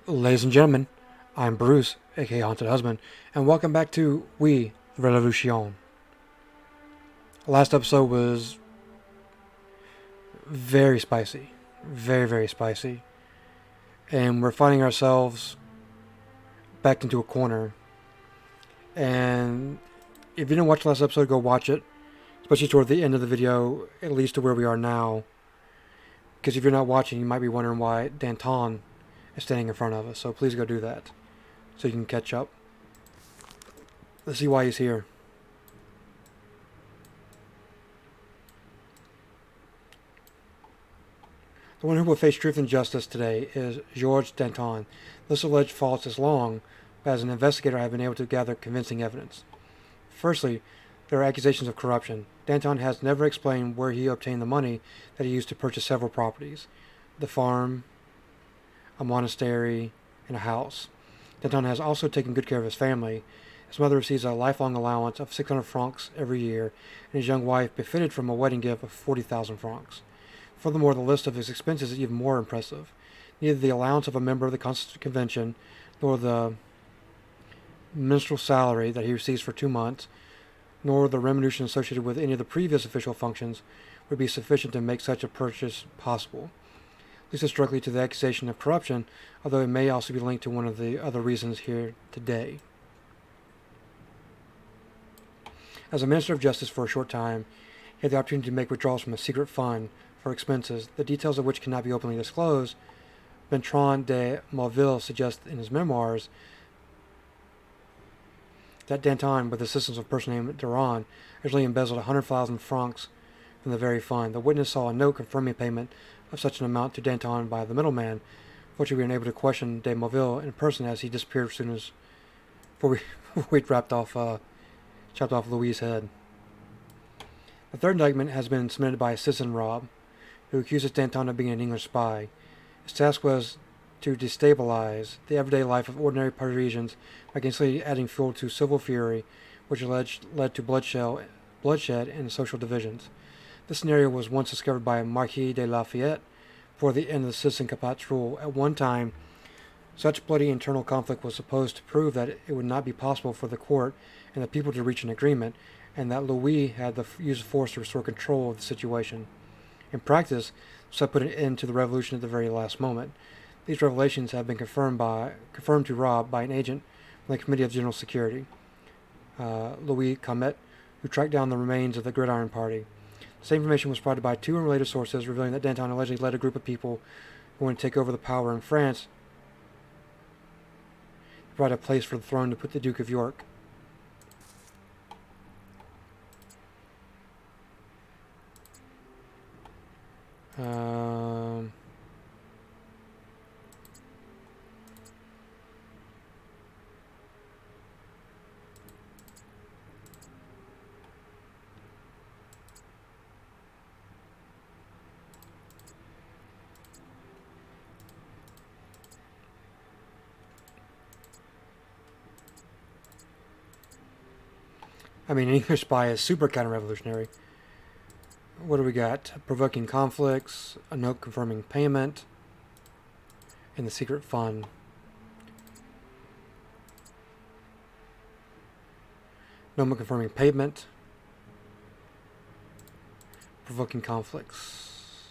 Ladies and gentlemen, I'm Bruce, aka Haunted Husband, and welcome back to We the Revolution. Last episode was very spicy. Very spicy. And we're finding ourselves backed into a corner. And if you didn't watch the last episode, go watch it. Especially toward the end of the video, at least to where we are now. Because if you're not watching, you might be wondering why Danton is standing in front of us. So please go do that, so you can catch up. Let's see why he's here. The one who will face truth and justice today is Georges Danton. This alleged fault is long, but as an investigator I have been able to gather convincing evidence. Firstly, there are accusations of corruption. Danton has never explained where he obtained the money that he used to purchase several properties. The farm, a monastery, and a house. Danton has also taken good care of his family. His mother receives a lifelong allowance of 600 francs every year, and his young wife benefited from a wedding gift of 40,000 francs. Furthermore, the list of his expenses is even more impressive. Neither the allowance of a member of the Constitutional Convention, nor the minstrel salary that he receives for 2 months, nor the remuneration associated with any of the previous official functions would be sufficient to make such a purchase possible. This is directly to the accusation of corruption, although it may also be linked to one of the other reasons here today. As a Minister of Justice for a short time, he had the opportunity to make withdrawals from a secret fund for expenses, the details of which cannot be openly disclosed. Bertrand de Mauville suggests in his memoirs that Danton, with the assistance of a person named Durand, originally embezzled 100,000 francs from the very fund. The witness saw a note confirming payment of such an amount to Danton by the middleman. Fortunately, we were unable to question de Mauville in person, as he disappeared as soon as before we chopped off Louis' head. The third indictment has been submitted by Citizen Rob, who accuses Danton of being an English spy. His task was to destabilize the everyday life of ordinary Parisians by constantly adding fuel to civil fury, which alleged led to bloodshed and social divisions. This scenario was once discovered by Marquis de Lafayette before the end of the Citizen Capat's rule. At one time, such bloody internal conflict was supposed to prove that it would not be possible for the court and the people to reach an agreement, and that Louis had the use of force to restore control of the situation. In practice, this put an end to the revolution at the very last moment. These revelations have been confirmed to Rob by an agent from the Committee of General Security, Louis Comet, who tracked down the remains of the Gridiron Party. The same information was provided by two unrelated sources, revealing that Danton allegedly led a group of people who wanted to take over the power in France to provide a place for the throne to put the Duke of York. An English spy is super counter-revolutionary. What do we got? Provoking conflicts, a note confirming payment, and the secret fund. Note confirming payment, provoking conflicts.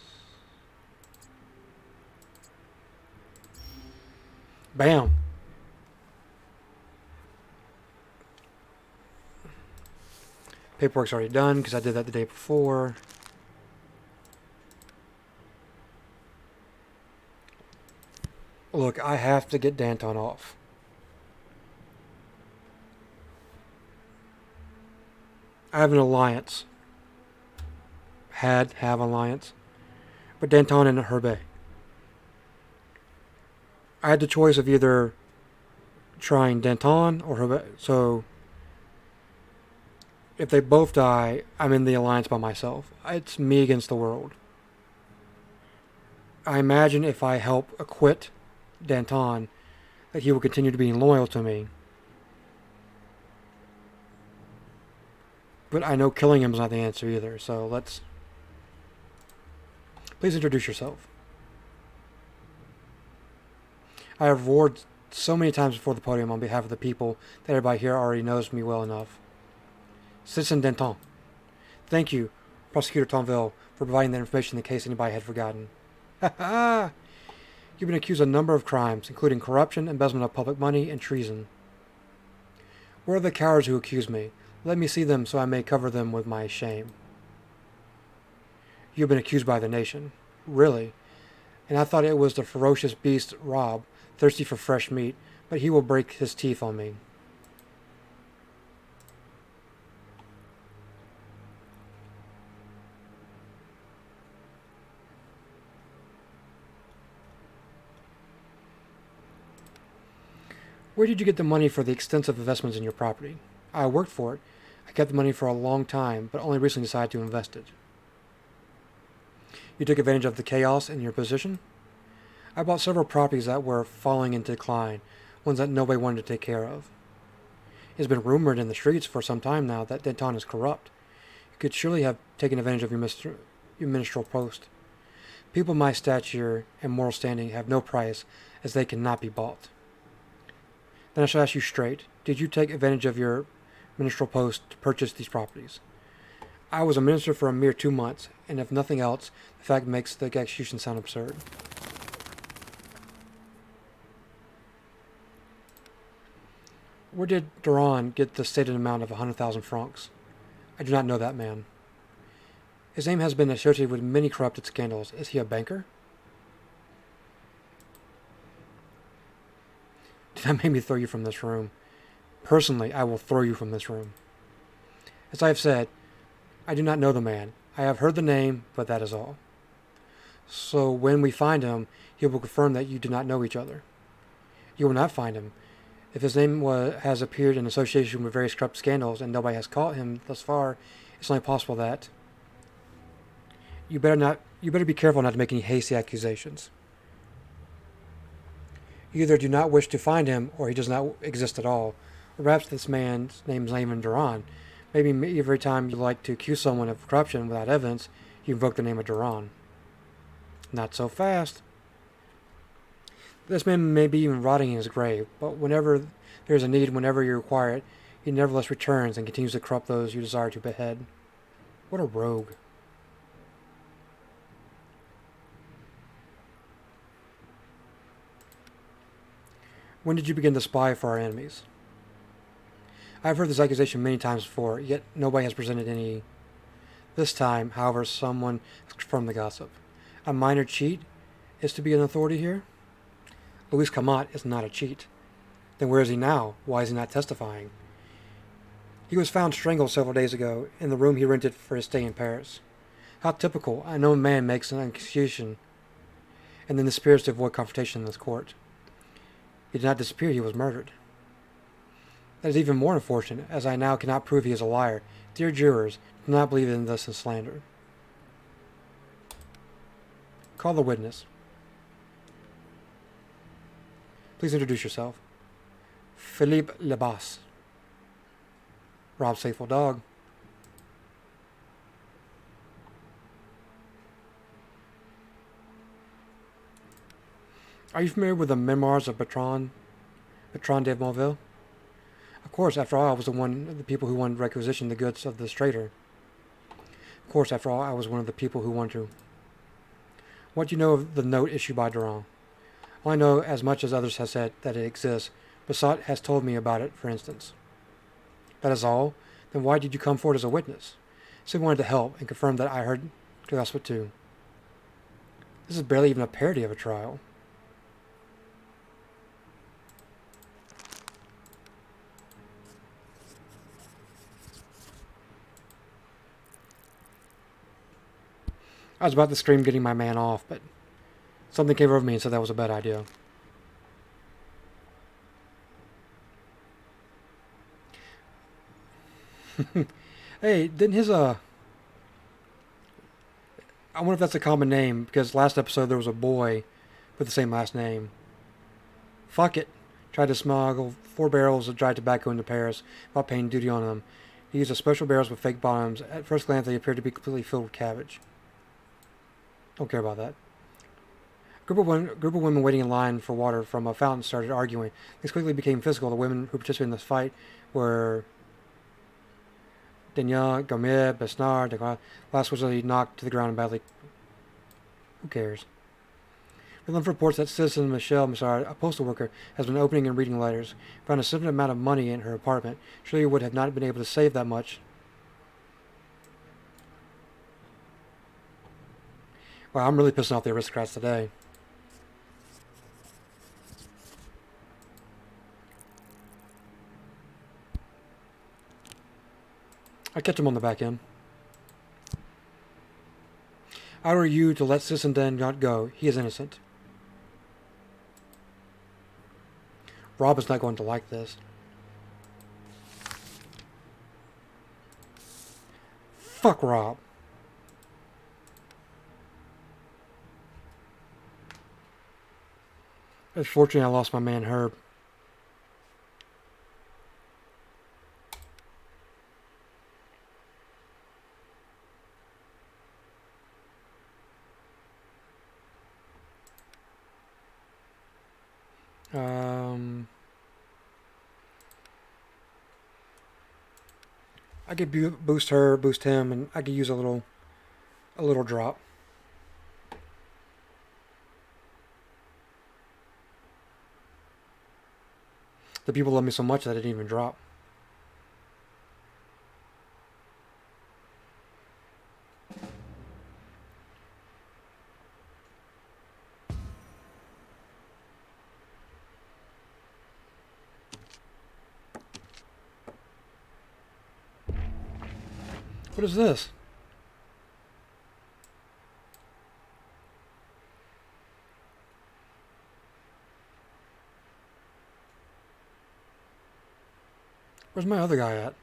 Bam! Paperwork's already done because I did that the day before. Look, I have to get Danton off. I have an alliance. Have alliance. But Danton and Herbe. I had the choice of either trying Danton or Herbe. So if they both die, I'm in the alliance by myself. It's me against the world. I imagine if I help acquit Danton, that he will continue to be loyal to me. But I know killing him is not the answer either, so let's... Please introduce yourself. I have roared so many times before the podium on behalf of the people that everybody here already knows me well enough. Citizen Danton. Thank you, Prosecutor Tonville, for providing that information in case anybody had forgotten. Ha ha! You've been accused of a number of crimes, including corruption, embezzlement of public money, and treason. Where are the cowards who accuse me? Let me see them so I may cover them with my shame. You have been accused by the nation. Really? And I thought it was the ferocious beast Rob, thirsty for fresh meat, but he will break his teeth on me. Where did you get the money for the extensive investments in your property? I worked for it. I kept the money for a long time, but only recently decided to invest it. You took advantage of the chaos in your position? I bought several properties that were falling into decline, ones that nobody wanted to take care of. It's been rumored in the streets for some time now that Danton is corrupt. You could surely have taken advantage of your ministerial post. People of my stature and moral standing have no price, as they cannot be bought. Then I shall ask you straight, did you take advantage of your ministerial post to purchase these properties? I was a minister for a mere 2 months, and if nothing else, the fact makes the execution sound absurd. Where did Durand get the stated amount of 100,000 francs? I do not know that man. His name has been associated with many corrupted scandals. Is he a banker? Did that make me throw you from this room? Personally, I will throw you from this room. As I have said, I do not know the man. I have heard the name, but that is all. So when we find him, he will confirm that you do not know each other. You will not find him. If his name has appeared in association with various corrupt scandals and nobody has caught him thus far, it's only possible that you better be careful not to make any hasty accusations. You either do not wish to find him, or he does not exist at all. Or perhaps this man's name is not even Durand. Maybe every time you like to accuse someone of corruption without evidence, you invoke the name of Durand. Not so fast. This man may be even rotting in his grave, but whenever there is a need, whenever you require it, he nevertheless returns and continues to corrupt those you desire to behead. What a rogue. When did you begin to spy for our enemies? I have heard this accusation many times before, yet nobody has presented any. This time, however, someone has confirmed the gossip. A minor cheat is to be an authority here? Louis Camotte is not a cheat. Then where is he now? Why is he not testifying? He was found strangled several days ago in the room he rented for his stay in Paris. How typical. A known man makes an accusation and then disappears to avoid confrontation in this court. He did not disappear, he was murdered. That is even more unfortunate, as I now cannot prove he is a liar. Dear jurors, do not believe in this as slander. Call the witness. Please introduce yourself. Philippe Lebas. Rob's faithful dog. Are you familiar with the memoirs of Bertrand de Montville? Of course, after all, I was one of the people who wanted to requisition the goods of this trader. Of course, after all, I was one of the people who wanted to. What do you know of the note issued by Durand? Well, I know as much as others have said that it exists. Bassot has told me about it, for instance. That is all? Then why did you come forward as a witness? Simply wanted to help and confirm that I heard gossip too. This is barely even a parody of a trial. I was about to scream getting my man off, but something came over me and said that was a bad idea. Hey, didn't his, I wonder if that's a common name, because last episode there was a boy with the same last name. Fuck it. Tried to smuggle 4 barrels of dried tobacco into Paris without paying duty on them. He used a special barrels with fake bottoms. At first glance, they appeared to be completely filled with cabbage. Don't care about that. Group of women waiting in line for water from a fountain started arguing. Things quickly became physical. The women who participated in this fight were Denya, Gourmet, Besnard, the last was knocked to the ground and badly. Who cares? Redland reports that citizen Michelle Massard, a postal worker, has been opening and reading letters. Found a significant amount of money in her apartment. Surely would have not been able to save that much. Wow, I'm really pissing off the aristocrats today. I catch him on the back end. I order you to let Citizen Den not go. He is innocent. Rob is not going to like this. Fuck Rob. Unfortunately, I lost my man Herb. I could boost her, boost him, and I could use a little drop. The people love me so much that I didn't even drop. What is this? Where's my other guy at?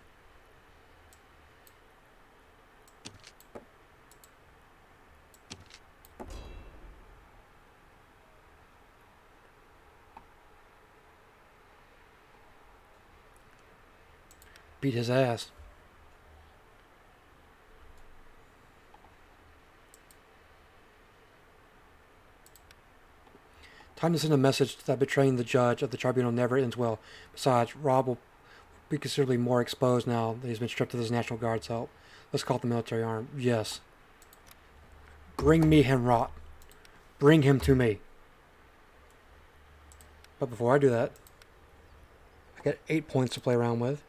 Beat his ass. Time to send a message that betraying the judge of the tribunal never ends well. Besides, Rob will be considerably more exposed now that he's been stripped of his National Guard's help. Let's call it the military arm. Yes. Bring me Henrot. Bring him to me. But before I do that, I got 8 points to play around with.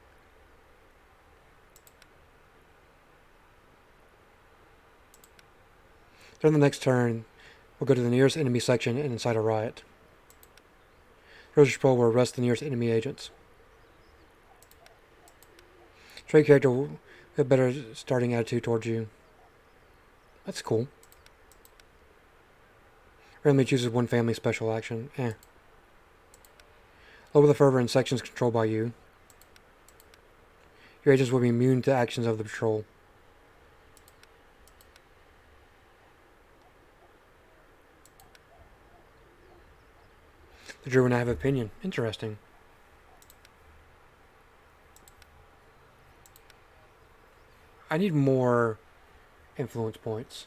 During the next turn, we'll go to the nearest enemy section and incite a riot. Treasure Patrol will arrest the nearest enemy agents. Trade character will have a better starting attitude towards you. That's cool. Randomly chooses one family special action. Lower the fervor in sections controlled by you. Your agents will be immune to actions of the patrol. The Druid and I have opinion. Interesting. I need more influence points.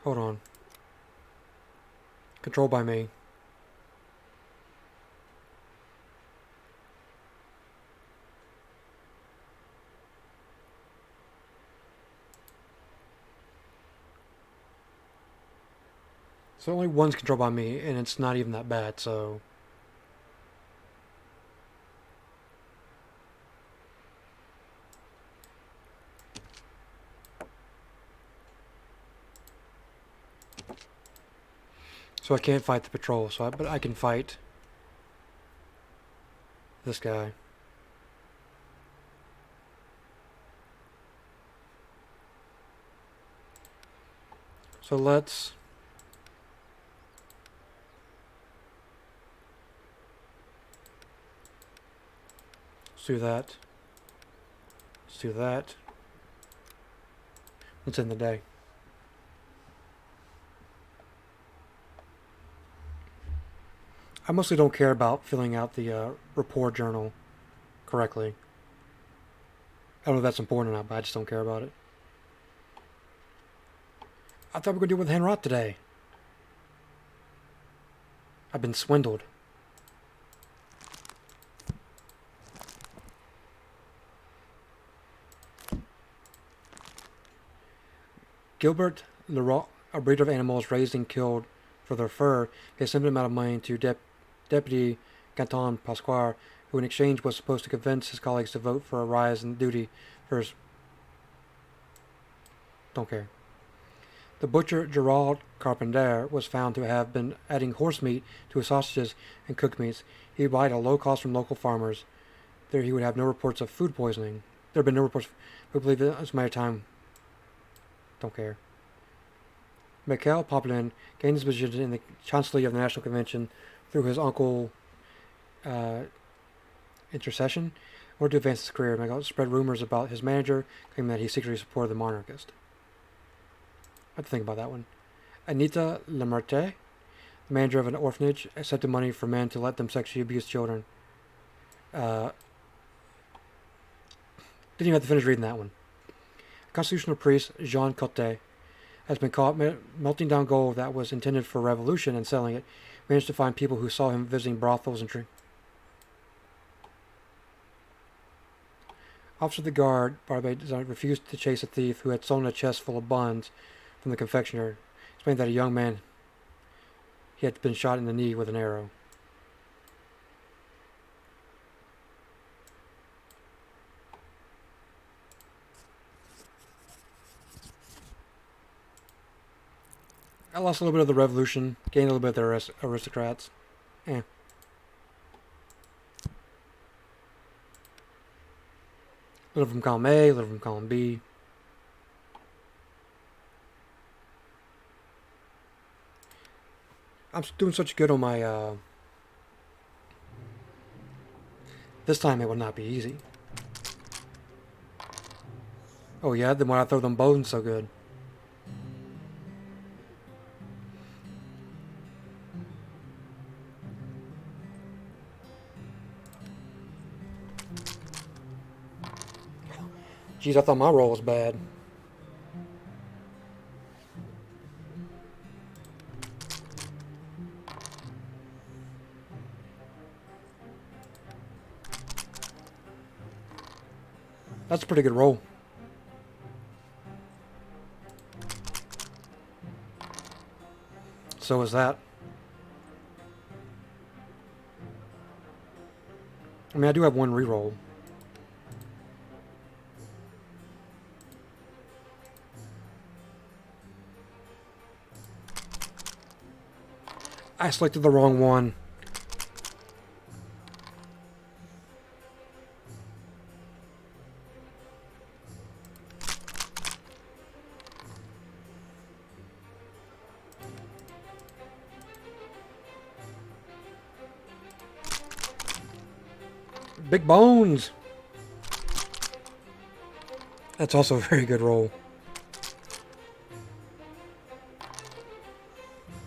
Hold on. Controlled by me. So only one's controlled by me, and it's not even that bad, so... So I can't fight the patrol, but I can fight this guy. So let's do that. Let's do that. Let's end the day. I mostly don't care about filling out the report journal correctly. I don't know if that's important or not, but I just don't care about it. I thought we were going to deal with Henrot today. I've been swindled. Gilbert Leroy, a breeder of animals raised and killed for their fur, gave a simple amount of money to Deputy Canton Pasquard, who in exchange was supposed to convince his colleagues to vote for a rise in duty for his... Don't care. The butcher Gerald Carpentier was found to have been adding horse meat to his sausages and cooked meats. He would buy at a low cost from local farmers. There he would have no reports of food poisoning. There have been no reports. We believe it was a matter of time. Don't care. Michael Poplin gained his position in the Chancellery of the National Convention through his uncle intercession. In order to advance his career, Michael spread rumors about his manager, claiming that he secretly supported the monarchist. I have to think about that one. Anita Lemerte, the manager of an orphanage, accepted money from men to let them sexually abuse children. Didn't even have to finish reading that one. Constitutional priest Jean Cotte has been caught melting down gold that was intended for revolution and selling it. Managed to find people who saw him visiting brothels and drink. Officer of the guard, Barbet, refused to chase a thief who had stolen a chest full of buns from the confectioner. Explained that a young man he had been shot in the knee with an arrow. I lost a little bit of the revolution, gained a little bit of the aristocrats. Eh. A little from column A, a little from column B. I'm doing such good on my, this time it will not be easy. Oh yeah, then why I throw them bones so good? Jeez, I thought my roll was bad. That's a pretty good roll. So is that. I mean, I do have one reroll. I selected the wrong one. Big bones! That's also a very good roll.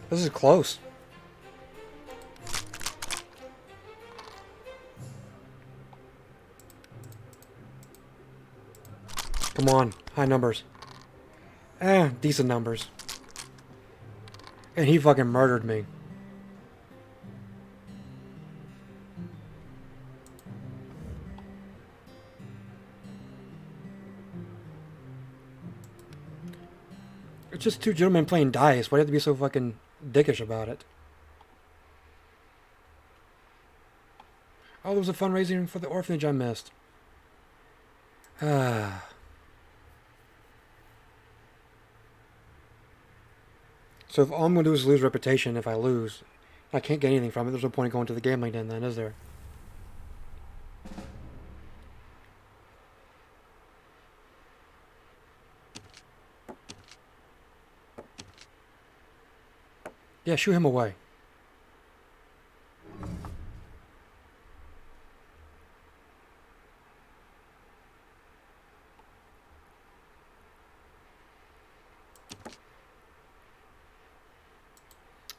This is close. Come on, high numbers. Decent numbers. And he fucking murdered me. It's just two gentlemen playing dice. Why do you have to be so fucking dickish about it? Oh, there was a fundraising for the orphanage I missed. So if all I'm going to do is lose reputation if I lose, I can't get anything from it. There's no point in going to the gambling den then, is there? Yeah, shoo him away.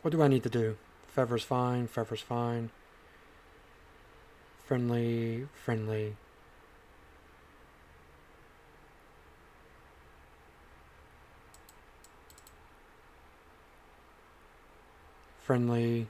What do I need to do? Fever's fine, Fever's fine. Friendly, friendly. Friendly.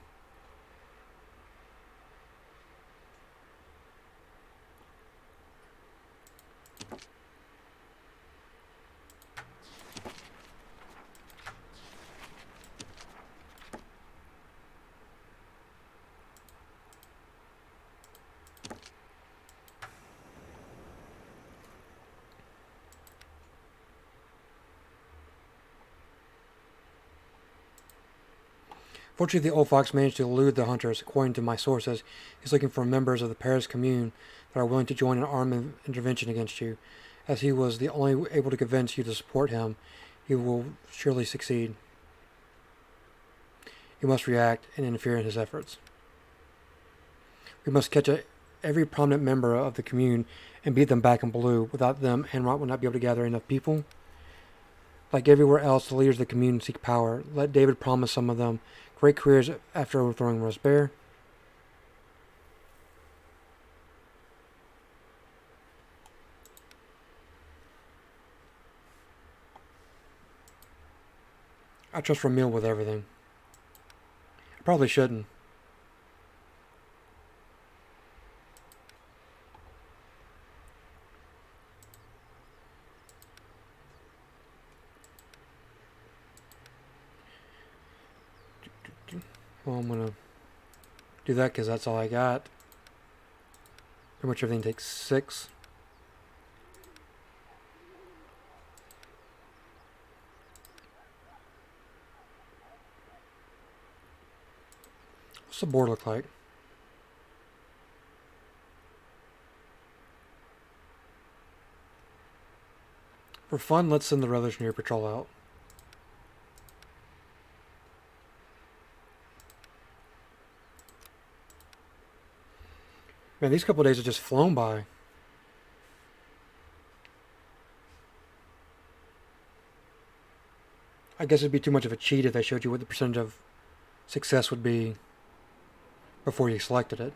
Fortunately, the old fox managed to elude the hunters. According to my sources, he's looking for members of the Paris Commune that are willing to join an armed intervention against you. As he was the only able to convince you to support him, he will surely succeed. You must react and interfere in his efforts. We must catch every prominent member of the commune and beat them back in blue. Without them, Henrot will not be able to gather enough people. Like everywhere else, the leaders of the commune seek power. Let David promise some of them great careers after overthrowing Robespierre. I trust Ramil with everything. I probably shouldn't. Well, I'm gonna do that because that's all I got. Pretty much everything takes 6. What's the board look like? For fun, let's send the Revolutionary Patrol out. Man, these couple of days have just flown by. I guess it'd be too much of a cheat if they showed you what the percentage of success would be before you selected it.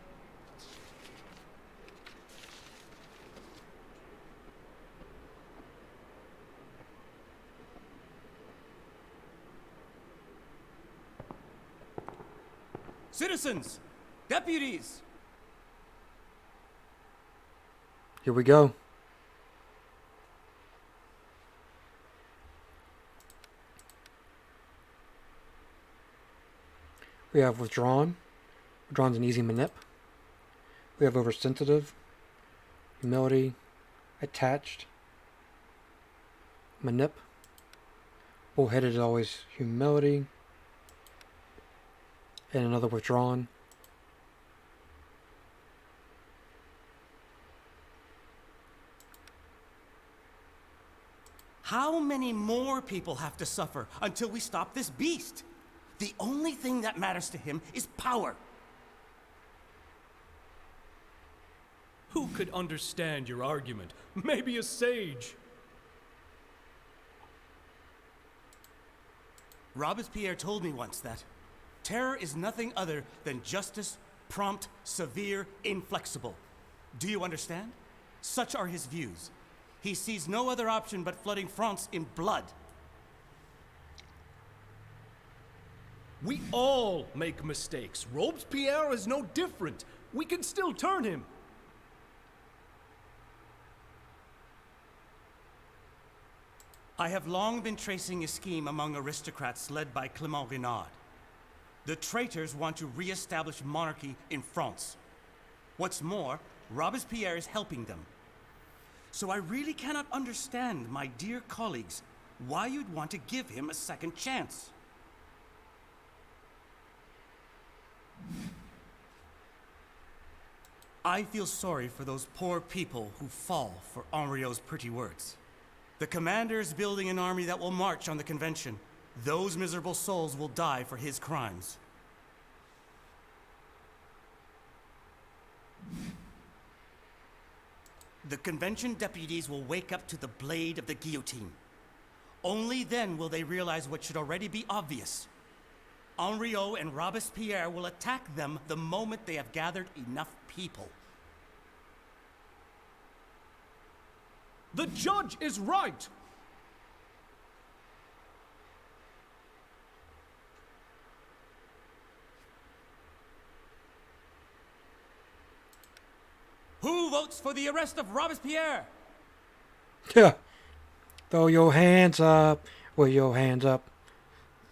Citizens! Deputies! Here we go. We have withdrawn. Withdrawn's an easy manip. We have oversensitive, humility, attached, manip. Bullheaded is always humility. And another withdrawn. How many more people have to suffer until we stop this beast? The only thing that matters to him is power. Who could understand your argument? Maybe a sage. Robespierre told me once that terror is nothing other than justice, prompt, severe, inflexible. Do you understand? Such are his views. He sees no other option but flooding France in blood. We all make mistakes. Robespierre is no different. We can still turn him. I have long been tracing a scheme among aristocrats led by Clément Renaud. The traitors want to re-establish monarchy in France. What's more, Robespierre is helping them. So I really cannot understand, my dear colleagues, why you'd want to give him a second chance. I feel sorry for those poor people who fall for Henriot's pretty words. The commander is building an army that will march on the convention. Those miserable souls will die for his crimes. The convention deputies will wake up to the blade of the guillotine. Only then will they realize what should already be obvious. Henriot and Robespierre will attack them the moment they have gathered enough people. The judge is right! Who votes for the arrest of Robespierre? Yeah. Throw your hands up. With your hands up.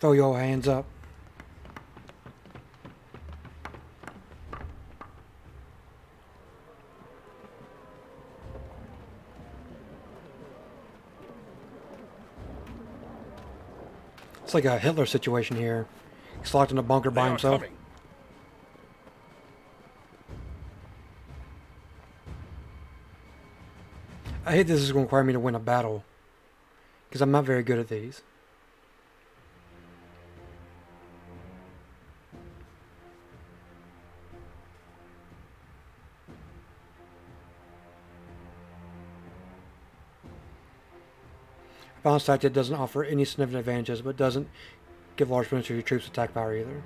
Throw your hands up. It's like a Hitler situation here. He's locked in a bunker by himself. Coming. I hate this is going to require me to win a battle. Because I'm not very good at these. A balanced tactic doesn't offer any significant advantages, but doesn't give large benefits to your troops' attack power either.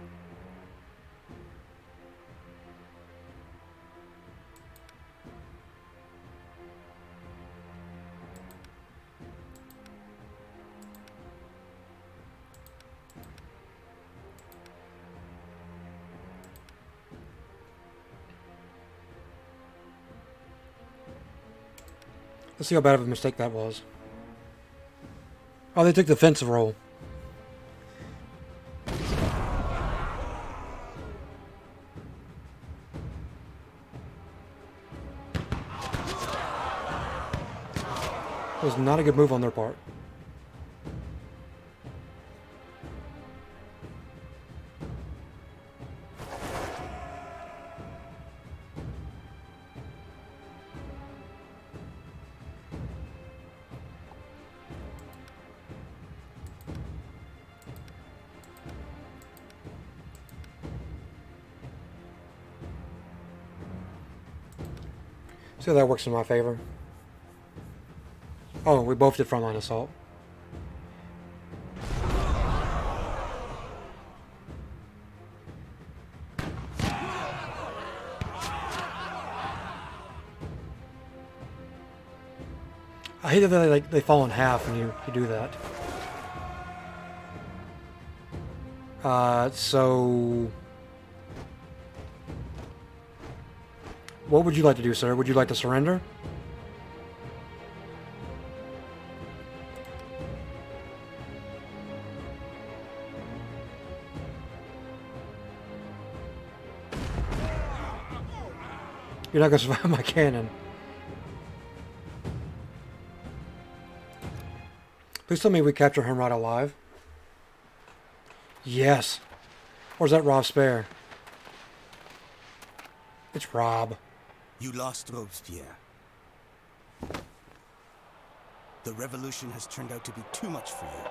Let's see how bad of a mistake that was. Oh, they took the defensive role. It was not a good move on their part. See how that works in my favor. Oh, we both did frontline assault. I hate that they fall in half when you do that. So what would you like to do, sir? Would you like to surrender? You're not going to survive my cannon. Please tell me we capture him right alive. Yes. Or is that Rob Spare? It's Rob. You lost Robespierre. The revolution has turned out to be too much for you.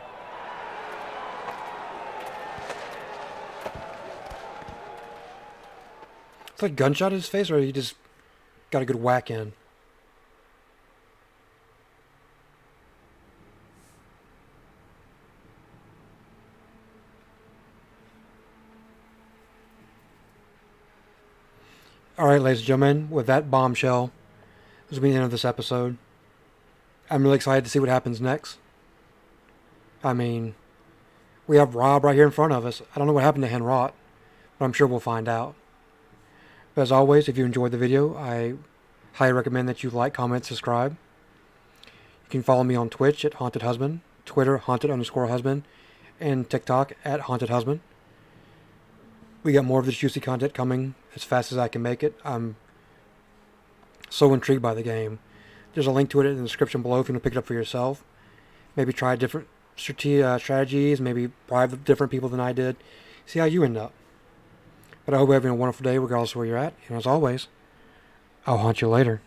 It's like gunshot in his face, or he just got a good whack in. Alright, ladies and gentlemen, with that bombshell, this will be the end of this episode. I'm really excited to see what happens next. I mean, we have Rob right here in front of us. I don't know what happened to Henrot, but I'm sure we'll find out. But as always, if you enjoyed the video, I highly recommend that you like, comment, subscribe. You can follow me on Twitch at Haunted Husband, Twitter Haunted_Husband, and TikTok at Haunted Husband. We got more of this juicy content coming as fast as I can make it. I'm so intrigued by the game. There's a link to it in the description below if you want to pick it up for yourself. Maybe try different strategies, maybe bribe different people than I did. See how you end up. But I hope you're having a wonderful day regardless of where you're at. And as always, I'll haunt you later.